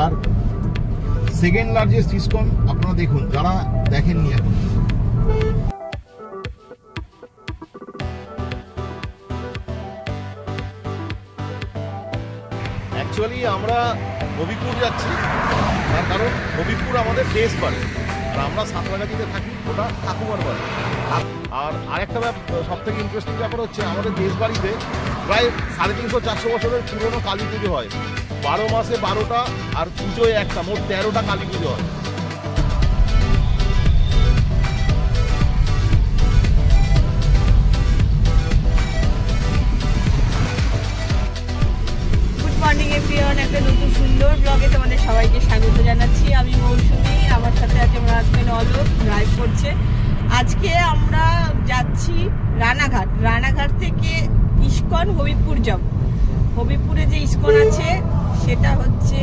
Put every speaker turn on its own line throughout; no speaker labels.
আর second largest ISKCON আপনারা দেখুন যারা দেখেননি এখন। অ্যাকচুয়ালি আমরা হবিপুর যাচ্ছি, তার কারণ হবিপুর আমাদের দেশ বাড়ি, আর আমরা সাঁতরাগাছিতে থাকি, ওটা ঠাকুমার বাড়ি। আর আরেকটা সব থেকে ইন্টারেস্টিং ব্যাপার হচ্ছে আমাদের দেশ বাড়িতে প্রায় 350-400 বছরের পুরনো কালী পুজো হয়। 12 মাসে 12টা আর পুজোয় একটা, মোট 13টা কালী পুজো হয়।
মর্নিং এভরিওয়ান, একটা নতুন সুন্দর ব্লগে তোমাদের সবাইকে স্বাগত জানাচ্ছি। আমি মৌসুমী, আমার সাথে আছে আমার হাজবেন্ড অলোক, ড্রাইভ করছে। আজকে আমরা যাচ্ছি রানাঘাট। রানাঘাট থেকে ইস্কন হবিপুর যাব। হবিপুরে যে ইস্কন আছে সেটা হচ্ছে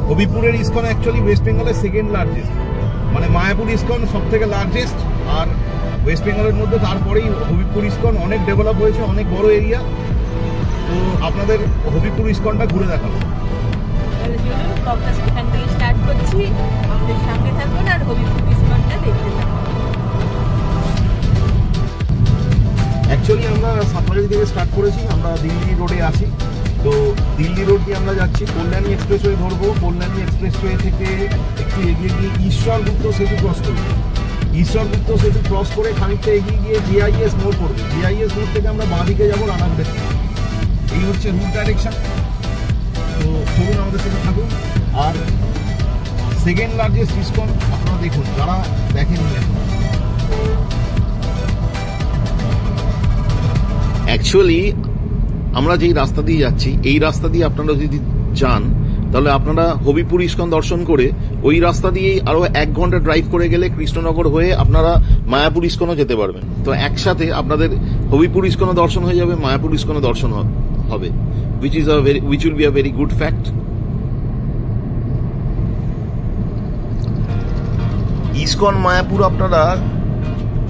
হবিপুরের ইস্কন অ্যাকচুয়ালি ওয়েস্ট বেঙ্গলের সেকেন্ড লার্জেস্ট, মানে মায়াপুর ইস্কন সব থেকে লার্জেস্ট, আর ওয়েস্ট বেঙ্গলের মধ্যে তারপরেই হবিপুর ইস্কন অনেক ডেভেলপ হয়েছে, অনেক বড় এরিয়া। তো আপনাদের হবিপুর ইস্কনটা ঘুরে দেখাবো।
এখান থেকে স্টার্ট করছি, আমাদের সামনে থাকুন আর হবিপুর ইস্কনটা দেখতে থাকুন।
অ্যাকচুয়ালি আমরা সাঁতরাগাছি থেকে স্টার্ট করেছি, আমরা দিল্লি রোডে আছি। তো দিল্লি রোড দিয়ে আমরা যাচ্ছি, কল্যাণী এক্সপ্রেসওয়ে ধরবো। কল্যাণী এক্সপ্রেসওয়ে থেকে একটু এগিয়ে গিয়ে ঈশ্বরগুপ্ত সেতু ক্রস করবো। ঈশ্বরগুপ্ত সেতু ক্রস করে খানিকটা এগিয়ে গিয়ে জিআইএস মোড় পড়বে। জিআইএস মোড় থেকে আমরা বাঁদিকে যাবো রানাঘাটের দিকে। এই হচ্ছে রুট ডাইরেকশন। তো চলুন আমাদের সাথে থাকুন। আর সেকেন্ড লার্জেস্ট ইসকন আপনারা দেখুন যারা দেখেননি এখন। অ্যাকচুয়ালি আমরা যেই রাস্তা দিয়ে যাচ্ছি, এই রাস্তা দিয়ে আপনারা যদি যান তাহলে আপনারা হবিপুর ইস্কন দর্শন করে ওই রাস্তা দিয়েই আরো 1 ঘন্টা ড্রাইভ করে গেলে কৃষ্ণনগর হয়ে আপনারা মায়াপুর ইস্কনও যেতে পারবেন। তো একসাথে আপনাদের হবিপুর ইস্কনও দর্শন হয়ে যাবে, মায়াপুর ইস্কনও দর্শন হবে, which will be a very good fact. ISKCON Mayapur আপনারা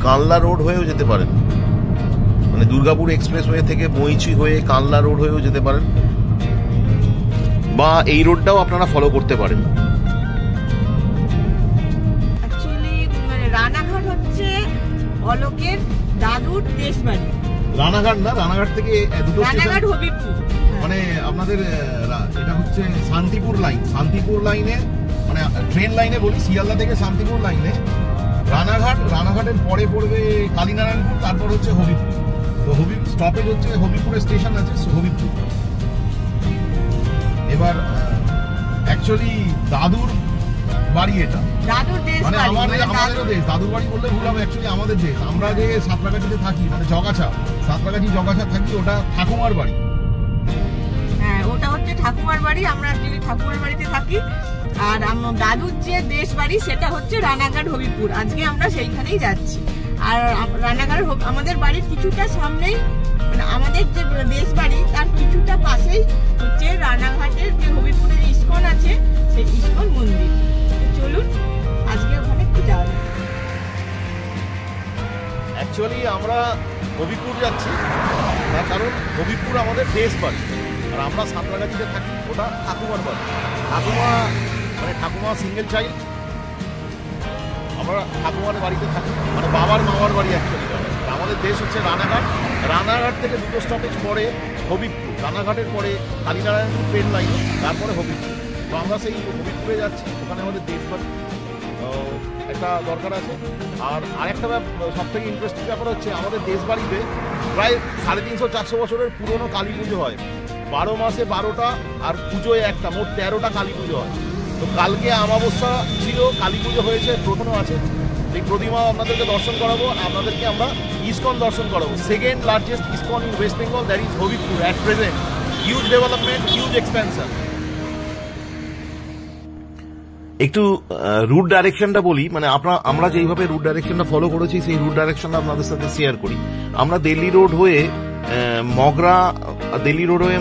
কানলা রোড হয়েও যেতে পারেন, মানে দুর্গাপুর এক্সপ্রেসওয়ে থেকে বইচি হয়ে কানলা রোড হয়েও যেতে পারেন, বা এই রোডটাও আপনারা ফলো করতে পারেন।
অ্যাকচুয়ালি রানাঘাট হচ্ছে অলোকের দাদুর দেশ বাড়ি।
রানাঘাট না, রানাঘাট থেকে দুটো
রানাঘাট হবিপুর,
মানে আপনাদের এটা হচ্ছে শান্তিপুর লাইন। শান্তিপুর লাইনে মানে ট্রেন লাইনে বলি, শিয়ালদা থেকে শান্তিপুর লাইনে রানাঘাটের পরে পড়বে কালীনারায়ণপুর, তারপর হচ্ছে হবিপুর। তো স্টপেজ হচ্ছে হবিপুরের স্টেশন আছে হবিপুর। এবার অ্যাকচুয়ালি দাদুর বাড়ি এটা, মানে আমাদেরও দেশ। দাদুর বাড়ি বললে ভুল হবে, অ্যাকচুয়ালি আমাদের দেশ। আমরা যে সাঁতরাগাছিতে থাকি, মানে সাঁতরাগাছি জগাছা থাকি, ওটা ঠাকুমার বাড়ি।
হ্যাঁ, ওটা হচ্ছে ঠাকুমার বাড়ি। আমরা অ্যাকচুয়ালি ঠাকুমার বাড়িতে থাকি। আর দাদুর যে দেশ বাড়ি সেটা হচ্ছে রানাঘাট হবিপুর। আজকে আমরা সেইখানেই যাচ্ছি। আর রানাঘাট আমাদের বাড়ির কিছুটা সামনেই, মানে আমাদের যে দেশ বাড়ি তার কিছুটা পাশেই হচ্ছে রানাঘাটের যে হবিপুরের ইস্কন আছে, সেই ইস্কন মন্দির। চলুন আজকে ওখানে একটু যাওয়া যাক।
অ্যাকচুয়ালি আমরা হবিপুর যাচ্ছি, তার কারণ হবিপুর আমাদের দেশ বাড়ি, আর আমরা সাঁতরাগাছিতে থাকি, ওটা ঠাকুমার বাড়ি। ঠাকুমা সিঙ্গেল চাইল্ড, আমরা ঠাকুমার বাড়িতে থাকি, মানে বাবার মামার বাড়ি অ্যাকচুয়ালি। আমাদের দেশ হচ্ছে রানাঘাট। রানাঘাট থেকে দুটো স্টপেজ পরে হবিপুর। রানাঘাটের পরে কালীনারায়ণপুর ট্রেন লাইন, তারপরে হবিপুর। তো আমরা সেই হবিপুরে যাচ্ছি, ওখানে আমাদের দেশ বাড়ি একটা দরকার আছে। আর আরেকটা সব থেকে ইন্টারেস্টিং ব্যাপার হচ্ছে আমাদের দেশ বাড়িতে প্রায় 350-400 বছরের পুরনো কালী পুজো হয়। 12 মাসে 12টা আর পুজোয় একটা, মোট 13টা কালী পুজো হয়। তো কালকে অমাবস্যা ছিল, কালী পুজো হয়েছে, প্রথমও আছে। এই প্রতিমা আপনাদেরকে দর্শন করাবো, আপনাদেরকে আমরা ইস্কন দর্শন করাবো। Second largest ISKCON in West Bengal, that is Habipur at present. Huge development, huge expansion. একটু রুট ডাইরেকশনটা বলি, মানে আমরা যেইভাবে রুট ডাইরেকশনটা ফলো করেছি সেই রুট ডাইরেকশনটা আপনাদের সাথে শেয়ার করি। আমরা দিল্লি রোড হয়ে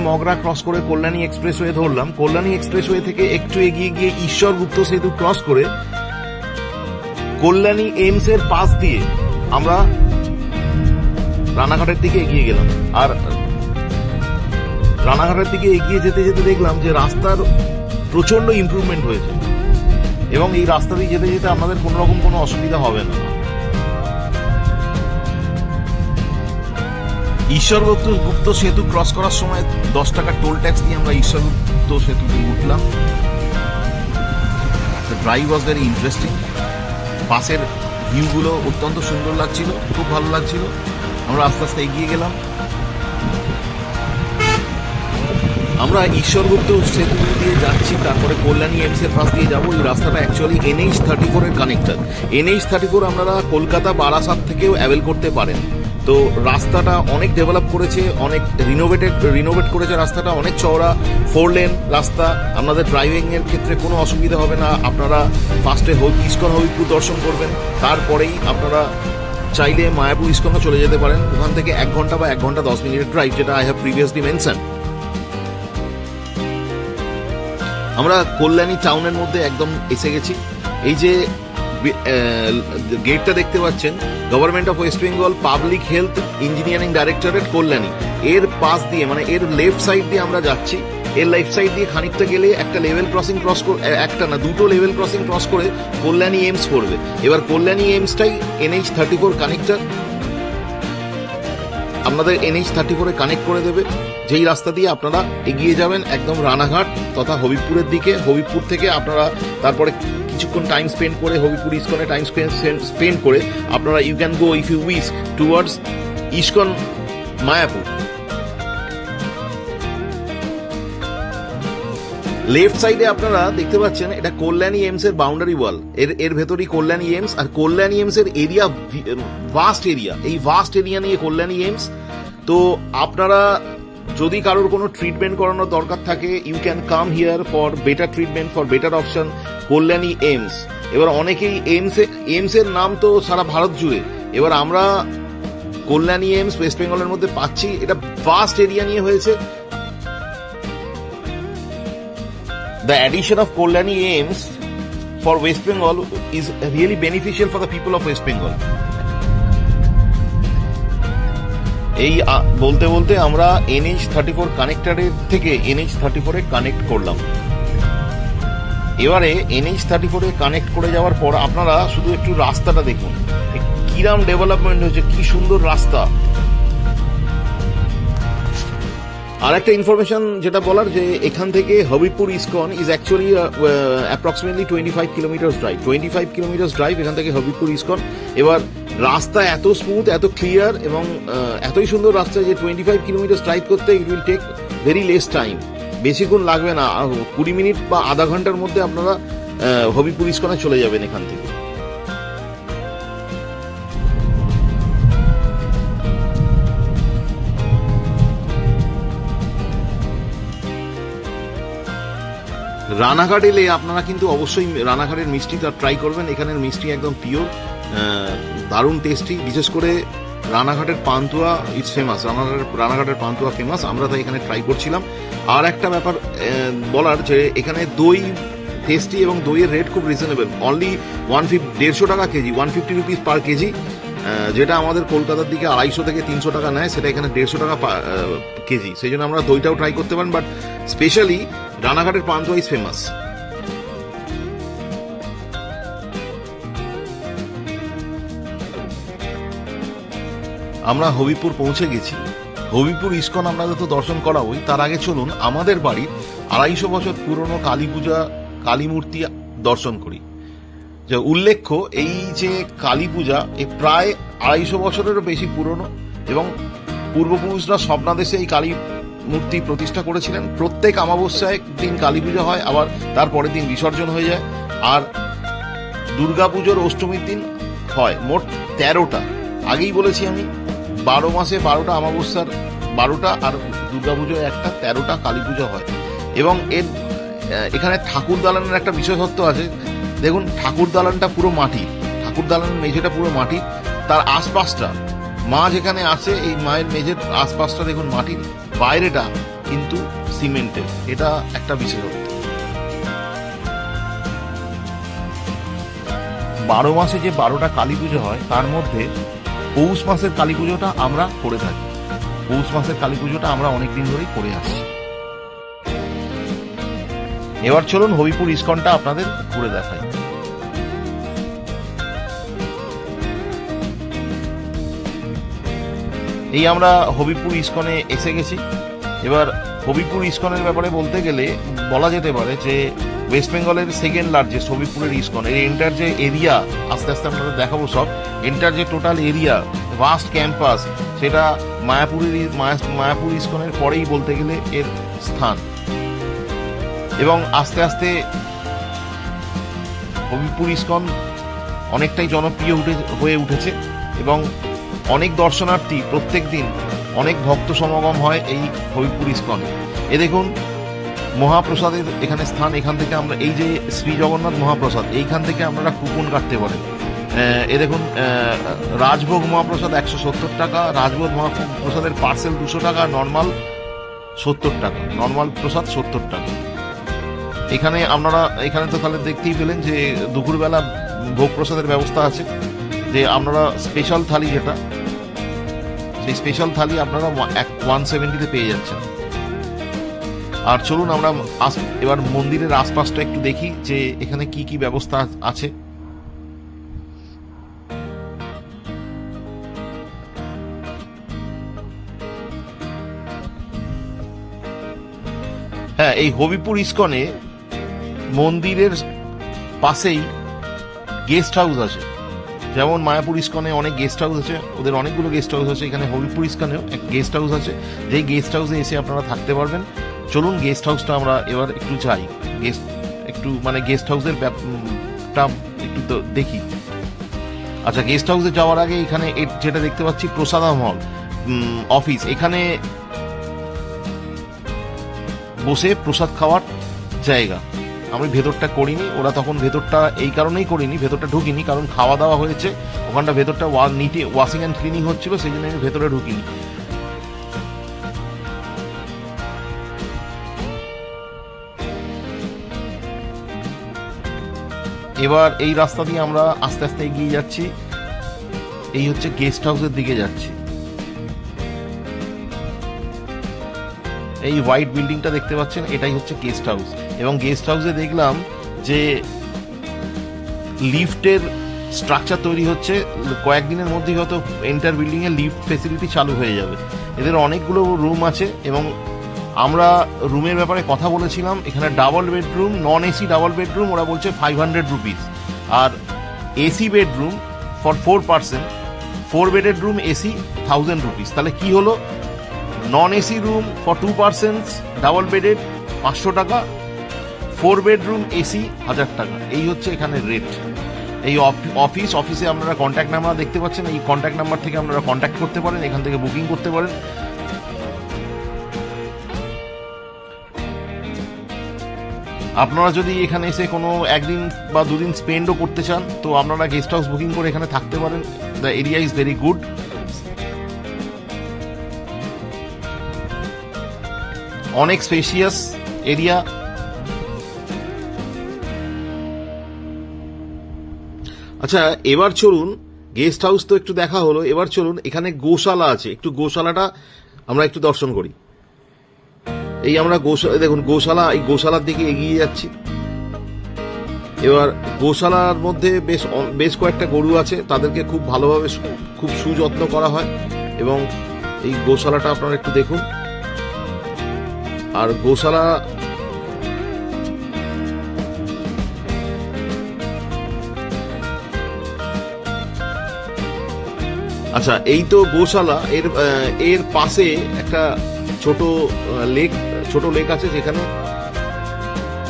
মগরা ক্রস করে কল্যাণী এক্সপ্রেসওয়ে ধরলাম। কল্যাণী এক্সপ্রেসওয়ে থেকে একটু এগিয়ে গিয়ে ঈশ্বরগুপ্ত সেতু ক্রস করে কল্যাণী এইমস এর পাশ দিয়ে আমরা রানাঘাটের দিকে এগিয়ে গেলাম। আর রানাঘাটের দিকে এগিয়ে যেতে যেতে দেখলাম যে রাস্তার প্রচন্ড ইমপ্রুভমেন্ট হয়েছে এবং এই রাস্তা দিয়ে যেতে যেতে আপনাদের কোনো রকম কোনো অসুবিধা হবে না। ঈশ্বরগুপ্ত সেতু ক্রস করার সময় 10 টাকা টোল ট্যাক্স দিয়ে আমরা ঈশ্বরগুপ্ত সেতুতে উঠলাম। Drive was very interesting. পাশের ভিউগুলো অত্যন্ত সুন্দর লাগছিল, খুব ভালো লাগছিল। আমরা আস্তে আস্তে এগিয়ে গেলাম। আমরা ঈশ্বরগুপ্ত সেতু দিয়ে যাচ্ছি, তারপরে কল্যাণী এমস এর পাশ দিয়ে যাবো। এই রাস্তাটা অ্যাকচুয়ালি NH34 এর কানেক্টর। NH34 আপনারা কলকাতা বারাসাত থেকেও অ্যাভেল করতে পারেন। তো রাস্তাটা অনেক ডেভেলপ করেছে, অনেক রিনোভেট করেছে। রাস্তাটা অনেক চওড়া, 4 লেন রাস্তা। আপনাদের ড্রাইভিং এর ক্ষেত্রে কোনো অসুবিধা হবে না। আপনারা ফার্স্টে ইস্কন হবিপুর দর্শন করবেন, তারপরেই আপনারা চাইলে মায়াপুর ইস্কনও চলে যেতে পারেন। ওখান থেকে 1 ঘন্টা বা 1 ঘন্টা 10 মিনিটের ড্রাইভ, যেটা আই হ্যাভ প্রিভিয়াসলি মেনশন। আমরা কল্যাণী টাউনের মধ্যে একদম এসে গেছি। এই যে গেটটা দেখতে পাচ্ছেন, government of West Bengal public health engineering directorate Kalyani, এর পাশ দিয়ে মানে এর লেফট সাইড দিয়ে আমরা যাচ্ছি। এর লেফট সাইড দিয়ে খানিকটা গেলে একটা লেভেল ক্রসিং ক্রস করে, একটা না দুটো লেভেল ক্রসিং ক্রস করে কল্যাণী এইমস পড়বে। এবার কল্যাণী এইমসটাই NH34 কানেক্টর, আপনাদের NH34 এ কানেক্ট করে দেবে, যেই রাস্তা দিয়ে আপনারা এগিয়ে যাবেন একদম রানাঘাট তথা হবিপুরের দিকে। হবিপুর থেকে আপনারা তারপরে কিছুক্ষণ টাইম স্পেন্ড করে হবিপুর ইস্কনে টাইম স্পেন্ড করে আপনারা you can go if you wish towards ISKCON Mayapur. Left সাইডে আপনারা দেখতে পাচ্ছেন এটা কল্যাণী এইমস এর বাউন্ডারি ওয়াল। এর ভেতরই কল্যাণী এইমস। আর কল্যাণী এইমস এর এরিয়া ভাস্ট এরিয়া, এই ভাস্ট এরিয়া নিয়ে কল্যাণী এইমস। তো আপনারা যদি কারোর কোনো ট্রিটমেন্ট করানোর দরকার থাকে, you can come here for better treatment, for better option, Kalyani AIIMS. এবার অনেকেই এইমস এর নাম তো সারা ভারত জুড়ে, এবার আমরা কল্যাণী এইমস ওয়েস্ট বেঙ্গলের মধ্যে পাচ্ছি। এটা ভাস্ট এরিয়া নিয়ে হয়েছে। The addition of Kollani AIIMS for West Bengal is really beneficial for the people of West Bengal. এই বলতে বলতে আমরা NH34 কানেক্টরের থেকে NH34 এ কানেক্ট করলাম। এবারে NH34 এ কানেক্ট করে যাওয়ার পর আপনারা শুধু একটু রাস্তাটা দেখুন, কিরম ডেভেলপমেন্ট হয়েছে, কি সুন্দর রাস্তা। আর একটা ইনফরমেশন যেটা বলার, যে এখান থেকে Habipur ISKCON is actually approximately 25 kilometre drive. 25 kilometre drive এখান থেকে হবিপুর ইস্কন। এবার রাস্তা এত স্মুথ, এত ক্লিয়ার এবং এতই সুন্দর রাস্তা যে 25 কিলোমিটার ড্রাইভ করতে it will take very less time. বেশিক্ষণ লাগবে না, 20 মিনিট বা আধা ঘন্টার মধ্যে আপনারা হবিপুর ইস্কনে চলে যাবেন এখান থেকে। রানাঘাট এলে আপনারা কিন্তু অবশ্যই রানাঘাটের মিষ্টিটা ট্রাই করবেন। এখানের মিষ্টি একদম পিওর, দারুণ টেস্টি। বিশেষ করে রানাঘাটের পান্তুয়া ইটস ফেমাস, রানাঘাটের পান্তুয়া ফেমাস। আমরা তাই এখানে ট্রাই করছিলাম। আর একটা ব্যাপার বলার, যে এখানে দই টেস্টি এবং দইয়ের রেট খুব রিজনেবল। অনলি 150 টাকা কেজি, 150 রুপিস পার কেজি। যেটা আমাদের কলকাতার দিকে 250 থেকে 300 টাকা নেয়, সেটা এখানে 150 টাকা কেজি। সেই জন্য আমরা দইটাও ট্রাই করতে পারেন। বাট স্পেশালি রানাঘাটের পান্তুয়া ইজ ফেমাস। আমরা হবিপুর পৌঁছে গেছি। হবিপুর ইস্কন আপনাদের তো দর্শন করাবই, তার আগে চলুন আমাদের বাড়ির 250 বছর পুরনো কালী পূজা, কালী মূর্তি দর্শন করি। যে উল্লেখ্য, এই যে কালী পূজা প্রায় 250 বছরেরও বেশি পুরনো এবং পূর্বপুরুষরা স্বপ্নাদেশে এই কালী মূর্তি প্রতিষ্ঠা করেছিলেন। প্রত্যেক অমাবস্যায় দিন কালী পূজা হয়, আবার তারপরের দিন বিসর্জন হয়ে যায়। আর দুর্গাপুজোর অষ্টমীর দিন হয় মোট 13টা। আগেই বলেছি আমি, 12 মাসে 12টা অমাবস্যার 12টা, আর দুর্গাপুজোয় একটা, 13টা কালী পুজো হয়। এবং এখানে ঠাকুর দালানের একটা বিশেষত্ব আছে। দেখুন, ঠাকুর দালানটা পুরো মাটি, ঠাকুর দালানের মেঝেটা পুরো মাটি। তার আশপাশটা মা যেখানে আছে, এই মায়ের মেঝের আশপাশটা দেখুন মাটির, বাইরেটা কিন্তু সিমেন্টের। এটা একটা বিশেষত্ব। 12 মাসে যে 12টা কালী পুজো হয়, তার মধ্যে পৌষ মাসের কালী পুজোটা আমরা করে থাকি। পৌষ মাসের কালী পুজোটা আমরা অনেকদিন ধরেই করে আসছি। এবার চলুন হবিপুর ইস্কনটা আপনাদের ঘুরে দেখাই। এই আমরা হবিপুর ইস্কনে এসে গেছি। এবার হবিপুর ইস্কনের ব্যাপারে বলতে গেলে বলা যেতে পারে যে ওয়েস্ট বেঙ্গলের সেকেন্ড লার্জেস্ট হবিপুরের ইস্কন। এর এন্টার যে এরিয়া, আস্তে আস্তে আপনাদের দেখাবো সব, এন্টার যে টোটাল এরিয়া, ভাস্ট ক্যাম্পাস, সেটা মায়াপুর ইস্কনের পরেই বলতে গেলে এর স্থান। এবং আস্তে আস্তে হবিপুর ইস্কন অনেকটাই জনপ্রিয় হয়ে উঠেছে এবং অনেক দর্শনার্থী প্রত্যেক দিন, অনেক ভক্ত সমাগম হয় এই হবিপুর ইস্কনে। এ দেখুন মহাপ্রসাদের এখানে স্থান। এখান থেকে আমরা, এই যে শ্রী জগন্নাথ মহাপ্রসাদ, এইখান থেকে আপনারা কুপন কাটতে পারেন। এ দেখুন রাজভোগ মহাপ্রসাদ 170 টাকা, রাজভোগ মহাপ্রসাদের পার্সেল 200 টাকা, নর্মাল 70 টাকা, নর্মাল প্রসাদ 70 টাকা। এখানে আপনারা, এখানে তো তাহলে দেখতেই পেলেন যে দুপুরবেলা ভোগ প্রসাদের ব্যবস্থা আছে, যে আপনারা স্পেশাল থালি, যেটা সেই স্পেশাল থালি আপনারা 170-তে পেয়ে যাচ্ছেন। আর চলুন আমরা এবার মন্দিরের আশপাশটা একটু দেখি যে এখানে কি কি ব্যবস্থা আছে। হ্যাঁ, এই হবিপুর ইস্কনে মন্দিরের পাশেই গেস্ট হাউস আছে। যেমন মায়াপুর ইস্কনে অনেক গেস্ট হাউস আছে, ওদের অনেকগুলো গেস্ট হাউস আছে, এখানে হবিপুর ইস্কনেও এক গেস্ট হাউস আছে, যেই গেস্ট হাউসে এসে আপনারা থাকতে পারবেন। চলুন গেস্ট হাউসটা আমরা এবার একটু যাই, গেস্ট হাউসের একটু তো দেখি। আচ্ছা, গেস্ট হাউসে যাওয়ার আগে এখানে যেটা দেখতে পাচ্ছি প্রসাদম হল অফিস, এখানে বসে প্রসাদ খাওয়ার জায়গা। আমি ভেতরটা করিনি, ওরা তখন ভেতরটা এই কারণেই করিনি, ভেতরটা ঢুকিনি, কারণ খাওয়া দাওয়া হয়েছে ওখানটা, ভেতরটা ওয়াশিং অ্যান্ড ক্লিনিং হচ্ছিল, সেই জন্য আমি ভেতরে ঢুকিনি। এবার এই রাস্তা দিয়ে আমরা আস্তে আস্তে এগিয়ে যাচ্ছি, এই হচ্ছে গেস্ট হাউসের দিকে যাচ্ছি। এই হোয়াইট বিল্ডিংটা দেখতে পাচ্ছেন, এটাই হচ্ছে গেস্ট হাউস। এবং গেস্ট হাউসে দেখলাম যে লিফটের স্ট্রাকচার তৈরি হচ্ছে, কয়েকদিনের মধ্যেই হয়তো এন্টার বিল্ডিং এ লিফট ফেসিলিটি চালু হয়ে যাবে। এদের অনেকগুলো রুম আছে এবং আমরা রুমের ব্যাপারে কথা বলেছিলাম। এখানে double bedroom, non AC double bedroom ওরা বলছে 500 রুপিস, আর AC bedroom for 4 person, 4 bedded room AC 1000 rupees. তাহলে কি হলো, non AC room for 2 persons double bedded 500 টাকা, 4 বেডরুম এসি 1000 টাকা। এই হচ্ছে এখানে রেট। এই অফিসে আপনারা কন্ট্যাক্ট নাম্বার দেখতে পাচ্ছেন, এই কন্ট্যাক্ট নাম্বার থেকে আপনারা কন্ট্যাক্ট করতে পারেন, এখান থেকে বুকিং করতে পারেন। আপনারা যদি এখানে এসে কোনো একদিন বা দুদিন স্পেন্ডও করতে চান, তো আপনারা গেস্ট হাউস বুকিং করে এখানে থাকতে পারেন। The area is very good. অনেক স্পেশিয়াস এরিয়া। আচ্ছা, এবার চলুন, গেস্ট হাউস তো একটু দেখা হলো, এবার চলুন এখানে গোশালা আছে, একটু গোশালাটা আমরা একটু দর্শন করি। এই আমরা দেখুন গোশালা, এই গোশালার দিকে এগিয়ে যাচ্ছি। এবার গোশালার মধ্যে বেশ কয়েকটা গরু আছে, তাদেরকে খুব ভালোভাবে খুব সুযত্ন করা হয় এবং এই গোশালাটা আপনারা একটু দেখুন। আর গোশালা, আচ্ছা এই তো গোশালা, এর পাশে একটা ছোট লেক আছে, যেখানে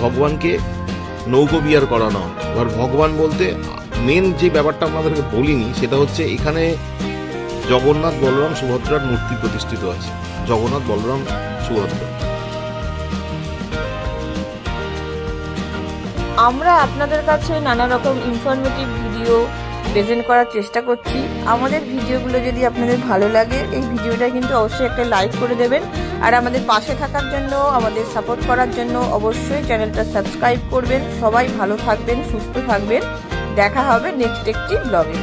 ভগবানকে নৌকো বিহার করানো হয়। এবার ভগবান বলতে মেন যে ব্যাপারটা আপনাদেরকে বলিনি, সেটা হচ্ছে এখানে জগন্নাথ বলরাম সুভদ্রার মূর্তি প্রতিষ্ঠিত আছে। জগন্নাথ বলরাম সুভদ্রা।
আমরা আপনাদের কাছে নানা রকম ইনফরমেটিভ ভিডিও প্রেজেন্ট করার চেষ্টা করছি। আমাদের ভিডিওগুলো যদি আপনাদের ভালো লাগে, এই ভিডিওটা কিন্তু অবশ্যই একটা লাইক করে দেবেন। আর আমাদের পাশে থাকার জন্য, আমাদের সাপোর্ট করার জন্য অবশ্যই চ্যানেলটা সাবস্ক্রাইব করবেন। সবাই ভালো থাকবেন, সুস্থ থাকবেন। দেখা হবে নেক্সট একটি ব্লগে।